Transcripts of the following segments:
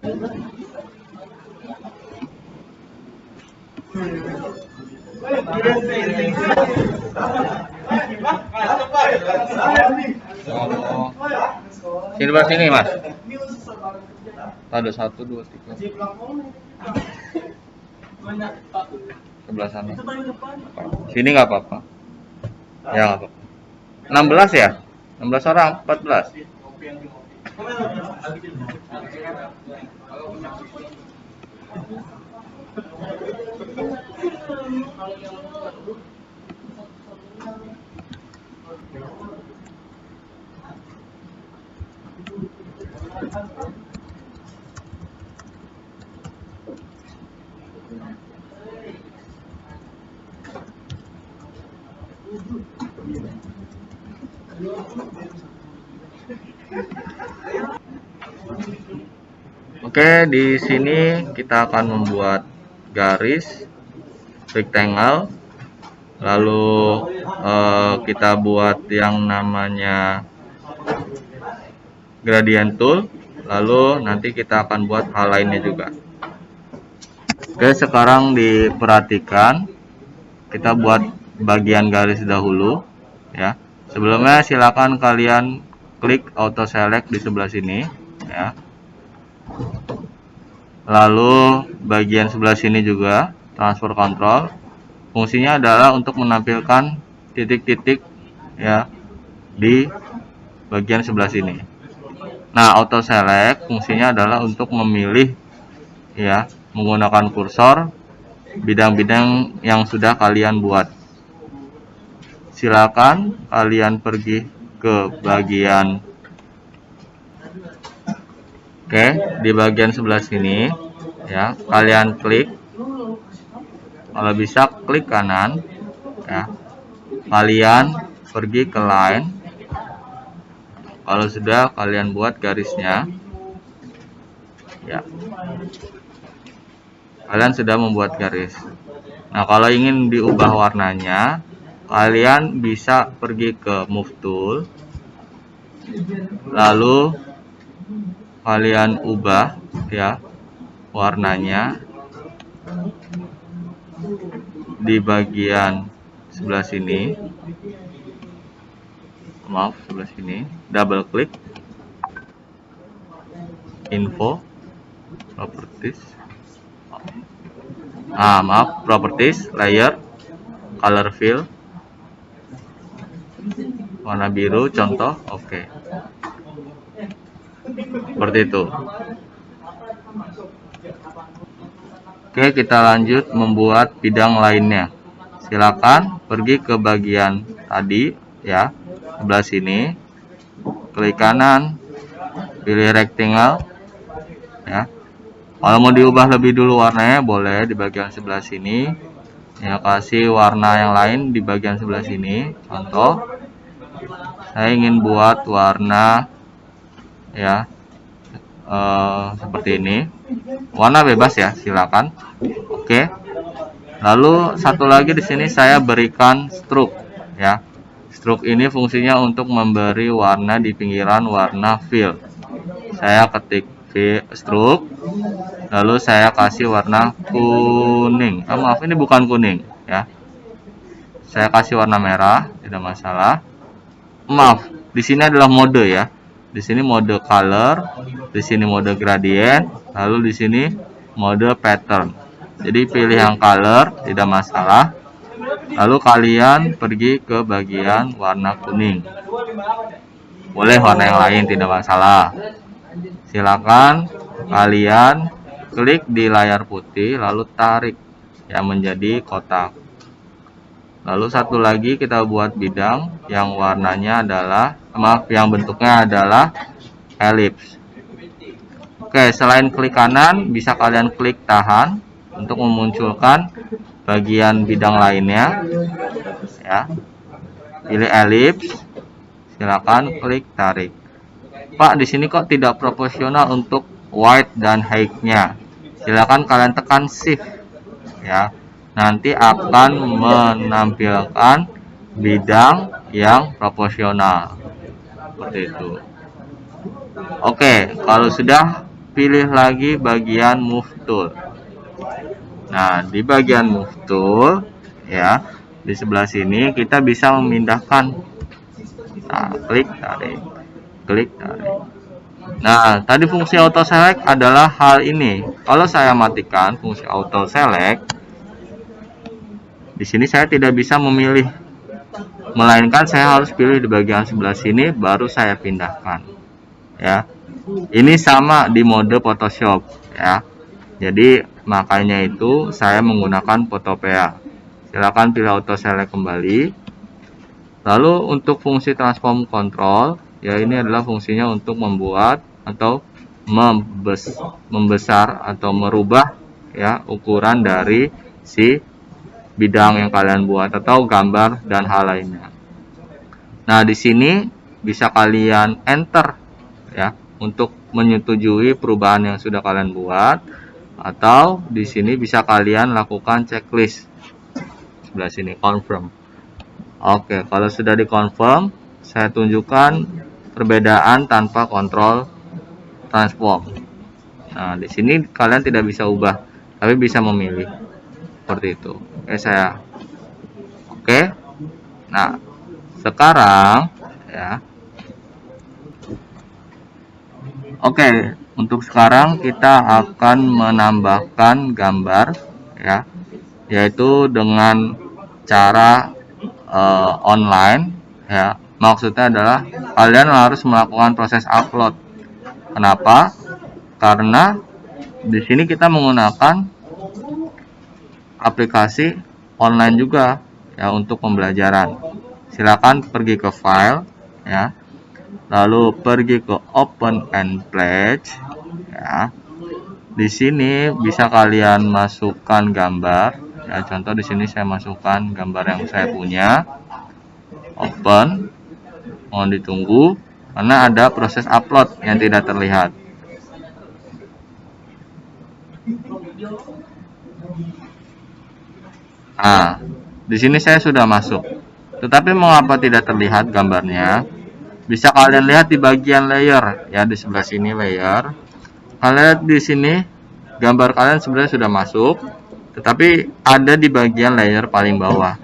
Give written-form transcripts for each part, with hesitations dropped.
Oh. Sini Mas, sini Mas. Ada 1, 2, 3. Sebelah sana. Sini nggak apa-apa. Ya nggak apa-apa. 16 ya? 16 orang, 14. Oke, di sini kita akan membuat garis rectangle, lalu kita buat yang namanya gradient tool, lalu nanti kita akan buat hal lainnya juga. Oke, sekarang diperhatikan, kita buat bagian garis dahulu ya. Sebelumnya silakan kalian klik auto select di sebelah sini ya. Lalu bagian sebelah sini juga transfer control, fungsinya adalah untuk menampilkan titik-titik ya di bagian sebelah sini. Nah, auto select fungsinya adalah untuk memilih ya menggunakan kursor bidang-bidang yang sudah kalian buat. Silakan kalian pergi ke bagian di bagian sebelah sini ya, kalian klik, kalau bisa klik kanan ya, kalian pergi ke line, kalau sudah kalian buat garisnya ya, kalian sudah membuat garis. Nah, kalau ingin diubah warnanya, kalian bisa pergi ke move tool, lalu kalian ubah ya warnanya di bagian sebelah sini. Maaf, sebelah sini. Double klik info properties. Maaf, properties, layer, color fill, warna biru contoh. Oke. Seperti itu. Oke, kita lanjut membuat bidang lainnya. Silakan pergi ke bagian tadi ya, sebelah sini, klik kanan, pilih rectangle ya. Kalau mau diubah lebih dulu warnanya, boleh di bagian sebelah sini ya, kasih warna yang lain di bagian sebelah sini. Contoh, saya ingin buat warna ya seperti ini, warna bebas ya, silakan. Oke. Lalu satu lagi di sini saya berikan stroke ya. Stroke ini fungsinya untuk memberi warna di pinggiran warna fill. Saya ketik stroke, lalu saya kasih warna kuning. Maaf, ini bukan kuning ya. Saya kasih warna merah, tidak masalah. Maaf, di sini adalah mode ya. Di sini mode color, di sini mode gradient, lalu di sini mode pattern. Jadi pilih yang color, tidak masalah. Lalu kalian pergi ke bagian warna kuning. Boleh warna yang lain, tidak masalah. Silakan kalian klik di layar putih, lalu tarik yang menjadi kotak. Lalu satu lagi kita buat bidang yang warnanya adalah, yang bentuknya adalah ellipse. Oke, selain klik kanan, bisa kalian klik tahan untuk memunculkan bagian bidang lainnya ya. Pilih ellipse, silakan klik tarik. Pak, di sini kok tidak proporsional untuk width dan height-nya. Silakan kalian tekan shift ya. Nanti akan menampilkan bidang yang proporsional seperti itu. Oke, kalau sudah pilih lagi bagian move tool. Nah, di bagian move tool ya, di sebelah sini kita bisa memindahkan. Nah, klik tarik, klik tarik. Nah, tadi fungsi auto select adalah hal ini. Kalau saya matikan fungsi auto select, di sini saya tidak bisa memilih, melainkan saya harus pilih di bagian sebelah sini baru saya pindahkan. Ya, ini sama di mode Photoshop ya. Jadi makanya itu saya menggunakan Photopea. Silakan pilih auto select kembali. Lalu untuk fungsi transform control, ya ini adalah fungsinya untuk membuat atau membesar atau merubah ya ukuran dari si bidang yang kalian buat atau gambar dan hal lainnya. Nah, di sini bisa kalian enter ya untuk menyetujui perubahan yang sudah kalian buat, atau di sini bisa kalian lakukan checklist. Sebelah sini confirm. Oke, kalau sudah dikonfirm, saya tunjukkan perbedaan tanpa kontrol transform. Nah, di sini kalian tidak bisa ubah, tapi bisa memilih seperti itu. Oke. Nah, sekarang ya. Oke, untuk sekarang kita akan menambahkan gambar ya, yaitu dengan cara online ya. Maksudnya adalah kalian harus melakukan proses upload. Kenapa? Karena di sini kita menggunakan aplikasi online juga ya untuk pembelajaran. Silakan pergi ke file ya. Lalu pergi ke open and pledge ya. Di sini bisa kalian masukkan gambar ya, contoh di sini saya masukkan gambar yang saya punya. Open, mohon ditunggu karena ada proses upload yang tidak terlihat. Nah, di sini saya sudah masuk, tetapi mengapa tidak terlihat gambarnya? Bisa kalian lihat di bagian layer ya, di sebelah sini layer. Kalian lihat di sini gambar kalian sebenarnya sudah masuk, tetapi ada di bagian layer paling bawah.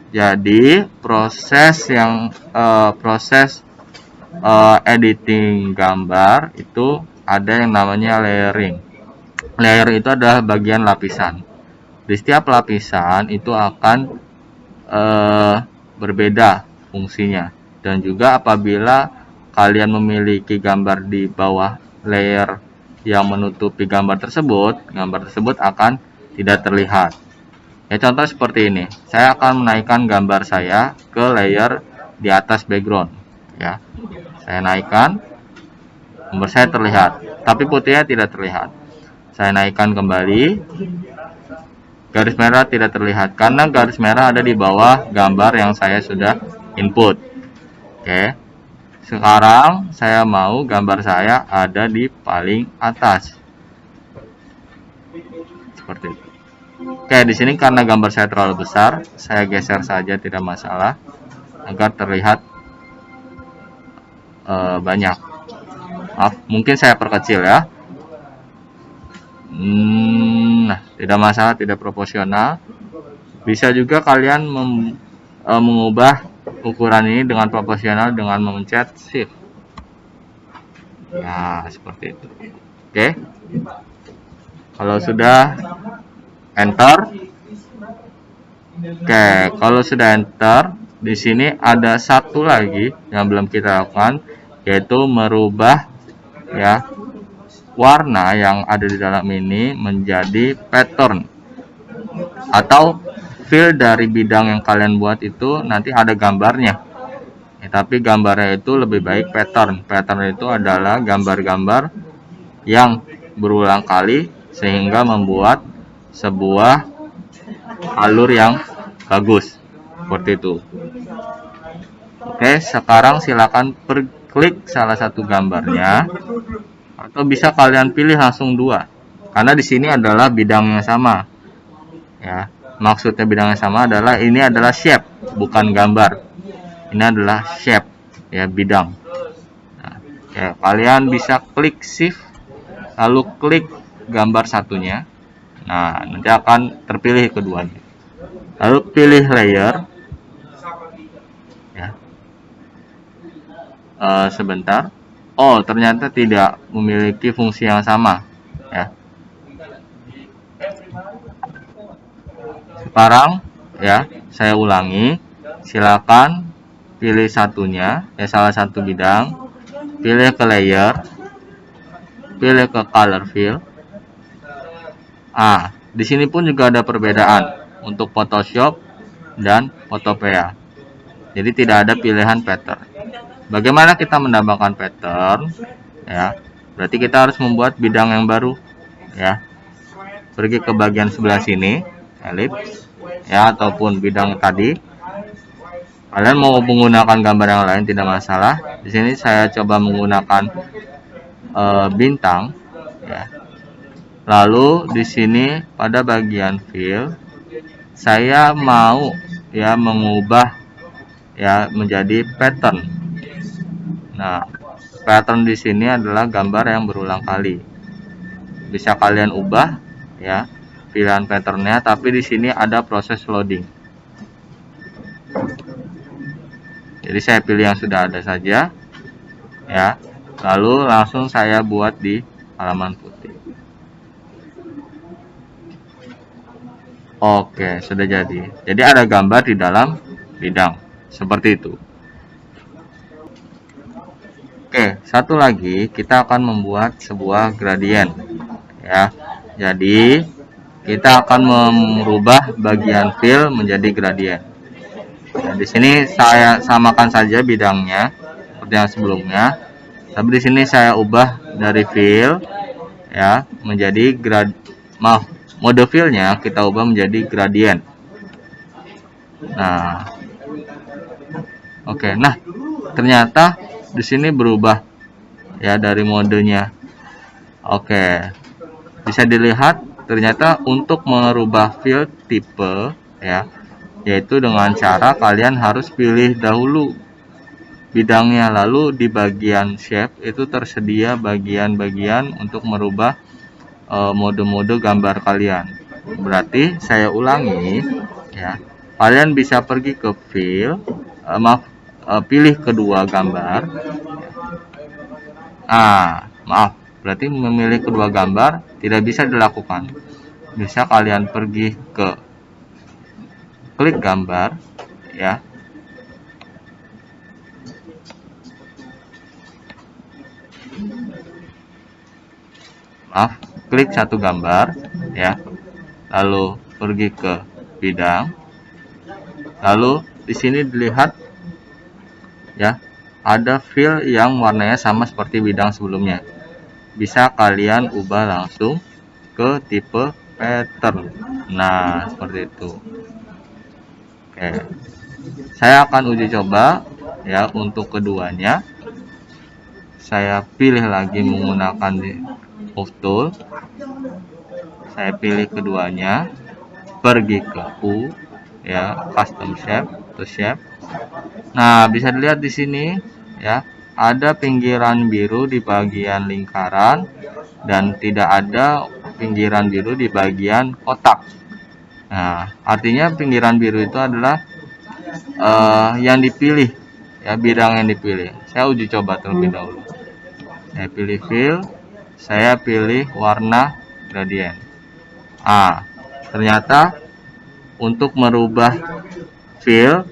Jadi proses editing gambar itu ada yang namanya layering. Layer itu adalah bagian lapisan. Di setiap lapisan itu akan berbeda fungsinya. Dan juga apabila kalian memiliki gambar di bawah layer yang menutupi gambar tersebut akan tidak terlihat. Ya, contoh seperti ini. Saya akan menaikkan gambar saya ke layer di atas background. Ya, saya naikkan, gambar saya terlihat, tapi putihnya tidak terlihat. Saya naikkan kembali, garis merah tidak terlihat karena garis merah ada di bawah gambar yang saya sudah input. Oke, sekarang saya mau gambar saya ada di paling atas, seperti itu. Oke, di sini karena gambar saya terlalu besar, saya geser saja tidak masalah agar terlihat banyak. Maaf, mungkin saya perkecil ya. Nah, tidak masalah, tidak proporsional. Bisa juga kalian mengubah ukuran ini dengan proporsional dengan memencet shift. Nah, seperti itu. Oke. Kalau sudah enter. Oke, kalau sudah enter, di sini ada satu lagi yang belum kita lakukan, yaitu merubah ya warna yang ada di dalam ini menjadi pattern atau fill dari bidang yang kalian buat itu nanti ada gambarnya ya, tapi gambarnya itu lebih baik pattern. Pattern itu adalah gambar-gambar yang berulang kali sehingga membuat sebuah alur yang bagus seperti itu. Oke, sekarang silakan klik salah satu gambarnya, atau bisa kalian pilih langsung dua, karena di sini adalah bidangnya sama ya. Maksudnya bidangnya sama adalah ini adalah shape, bukan gambar. Ini adalah shape ya, bidang. Nah, ya, kalian bisa klik shift lalu klik gambar satunya. Nah, nanti akan terpilih keduanya. Lalu pilih layer, ya. Sebentar. Oh, ternyata tidak memiliki fungsi yang sama, ya. Sekarang, ya, saya ulangi. Silakan pilih satunya, ya, salah satu bidang. Pilih ke layer, pilih ke color fill. Di sini pun juga ada perbedaan untuk Photoshop dan Photopea. Jadi tidak ada pilihan pattern. Bagaimana kita menambahkan pattern? Ya, berarti kita harus membuat bidang yang baru. Ya, pergi ke bagian sebelah sini, ellipse, ya, ataupun bidang tadi. Kalian mau menggunakan gambar yang lain tidak masalah. Di sini saya coba menggunakan bintang. Ya. Lalu di sini pada bagian fill, saya mau ya mengubah ya menjadi pattern. Nah, pattern di sini adalah gambar yang berulang kali. Bisa kalian ubah ya pilihan patternnya, tapi di sini ada proses loading. Jadi saya pilih yang sudah ada saja ya. Lalu langsung saya buat di halaman putih. Oke, sudah jadi. Jadi ada gambar di dalam bidang seperti itu. Oke, satu lagi kita akan membuat sebuah gradient ya. Jadi kita akan merubah bagian fill menjadi gradient. Nah, di sini saya samakan saja bidangnya seperti yang sebelumnya. Tapi di sini saya ubah dari fill ya menjadi mode fill-nya kita ubah menjadi gradient. Nah, oke. Nah, ternyata di sini berubah ya dari modenya. Oke. Bisa dilihat ternyata untuk merubah fill tipe ya, yaitu dengan cara kalian harus pilih dahulu bidangnya, lalu di bagian shape itu tersedia bagian-bagian untuk merubah mode-mode gambar kalian. Berarti saya ulangi ya, kalian bisa pergi ke fill, pilih kedua gambar. Berarti memilih kedua gambar tidak bisa dilakukan. Bisa kalian pergi ke klik gambar ya. Klik satu gambar ya, lalu pergi ke bidang, lalu di sini dilihat ya ada fill yang warnanya sama seperti bidang sebelumnya. Bisa kalian ubah langsung ke tipe pattern. Nah, seperti itu. Oke, saya akan uji coba ya untuk keduanya. Saya pilih lagi menggunakan move tool. Saya pilih keduanya, pergi ke U ya, custom shape to shape. Nah, bisa dilihat di sini ya, ada pinggiran biru di bagian lingkaran dan tidak ada pinggiran biru di bagian kotak. Nah, artinya pinggiran biru itu adalah yang dipilih ya, bidang yang dipilih. Saya uji coba terlebih dahulu. Saya pilih fill, saya pilih warna gradient. Ternyata untuk merubah fill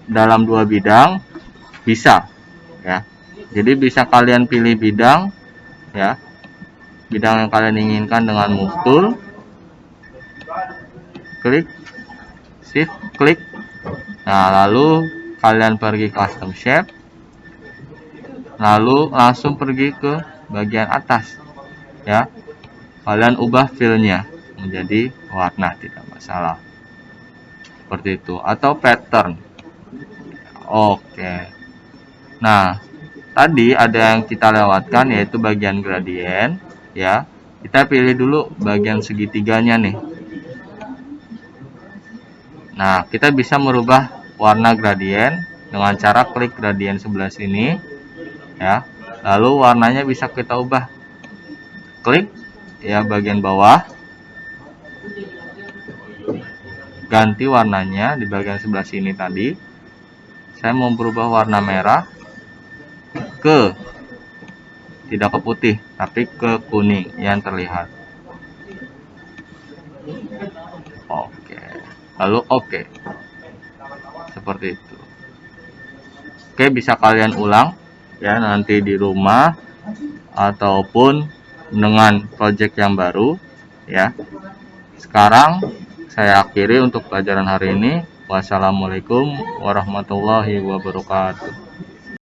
dalam dua bidang bisa ya. Jadi bisa kalian pilih bidang ya, bidang yang kalian inginkan dengan move tool, klik, shift, klik. Nah, lalu kalian pergi custom shape, lalu langsung pergi ke bagian atas ya. Kalian ubah fill-nya menjadi warna, tidak masalah. Seperti itu, atau pattern. Oke. Nah, tadi ada yang kita lewatkan yaitu bagian gradient ya. Kita pilih dulu bagian segitiganya nih. Nah, kita bisa merubah warna gradient dengan cara klik gradient sebelah sini ya. Lalu warnanya bisa kita ubah klik ya bagian bawah, ganti warnanya di bagian sebelah sini tadi. Saya mau berubah warna merah tidak ke putih tapi ke kuning yang terlihat. Oke, lalu oke, seperti itu. Oke, bisa kalian ulang ya nanti di rumah ataupun dengan project yang baru ya. Sekarang saya akhiri untuk pelajaran hari ini. Wassalamualaikum warahmatullahi wabarakatuh.